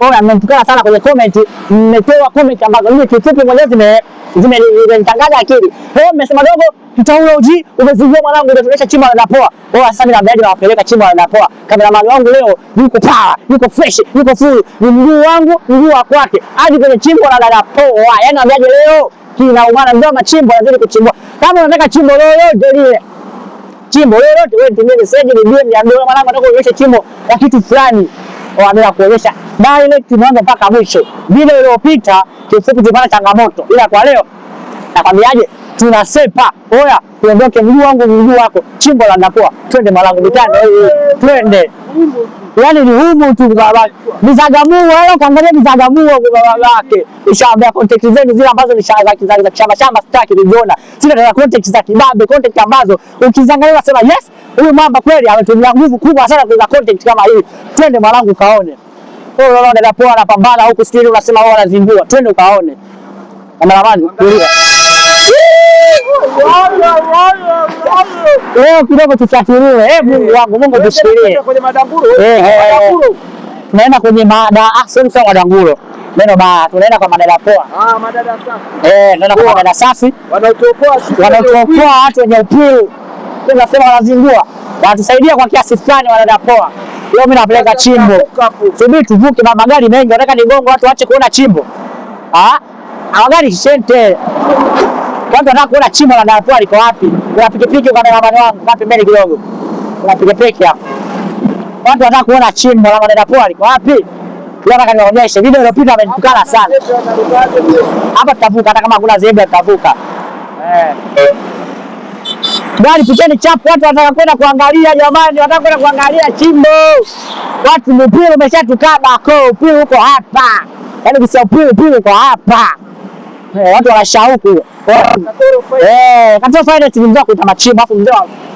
Kwa mmetukana sana kwenye comment, mmetoa comment ambazo mimi kifupi mwenyewe zimenitangaza akili. Mmesema dogo tutaula uji, umezungua mwanangu unatuonyesha chimbo la poa. Sasa mimi naambiaje nawapeleka chimbo la poa. Cameraman wangu leo yuko power, yuko fresh, yuko full. Ni mguu wangu, mguu wa kwake. Hadi kwenye chimbo la poa. Yaani naambiaje leo kinaumana ndio machimbo yanazidi kuchimbwa. Kama unataka chimbo lolote lile, chimbo lolote wewe nitumie message ni DM ya dola mwanangu, nataka kuonyesha chimbo la kitu fulani. Waambia kuonyesha direct tunaanza mpaka mwisho. Bila iliyopita kifupi tulipata changamoto. Ila kwa leo nakwambiaje tunasepa. Oya, tuondoke mguu wangu mguu wako. Chimbo la napoa. Twende mwanangu mitano. Twende. Yaani ni humu tu baba. Mizagamuo wala kaangalia mizagamuo kwa baba wake. Nishaambia content zenu zile ambazo ni za chama sitaki kuziona. Sina tena content za kibabe, content ambazo ukizangalia unasema yes, huyu mamba kweli ametumia nguvu kubwa sana kwa content kama hii. Twende mwanangu kaone. Unaona napoa anapambana huku stili unasema wao wanazingua. Twende ukaone. Cameraman, tulia. Kidogo tufuatilie. Mungu wangu, Mungu tushikilie. Kwenye madanguro. Madanguro. Tunaenda kwenye sio madanguro. Neno tunaenda kwa madada poa. Madada safi. Tunaenda kwa madada safi. Wanaotoa watu wenye upili. Tunasema wanazingua. Wanatusaidia kwa kiasi fulani wanadada poa. Leo mimi napeleka chimbo. Subiri tuvuke magari mengi, nataka nigongo watu waache kuona chimbo. Magari shente. Watu wanataka kuona chimbo la Darfur liko wapi? Kuna pikipiki kwa kameraman wangu, wapi mbele kidogo. Kuna pikipiki hapa. Watu wanataka kuona chimbo la Darfur liko wapi? Nataka niwaonyeshe. Video iliyopita amenitukana sana. Hapa tutavuka hata kama hakuna zebra tutavuka. Gari picheni chapu, watu wanataka kwenda kuangalia jamani, wanataka kwenda kuangalia chimbo. Watu mpira umeshatukaba ko, mpira uko hapa. Yaani kisa mpira uko hapa. Watu wanashauku. Katoro faida tulimzaa kuita machimbo afu mzee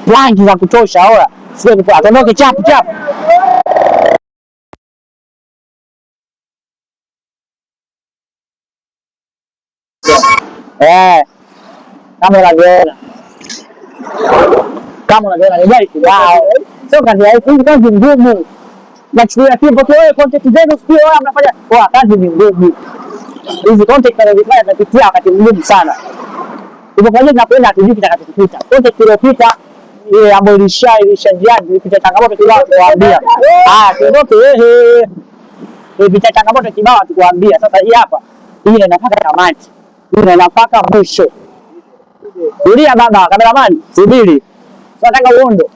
rangi za kutosha. Oya, sio kupata. Atondoke chapu. Kama unaona ni gari kibao. Sio kazi ya hii kazi ngumu. Nachukulia kimbo kwa wewe content zenu sio wewe mnafanya. Kazi ni ngumu. Hizi content tunazifanya tunapitia wakati mgumu sana. Hivyo kwa nini tunakwenda tujui kitakachopita. Content iliyopita ile ambayo ilishajiani ilipita changamoto kibao tuwaambia. Tuondoke ilipita changamoto kibao tukuambia. Sasa hii hapa hii inapaka kamati. Hii inapaka mwisho. Tulia baba, cameraman, subiri. Tunataka uondo.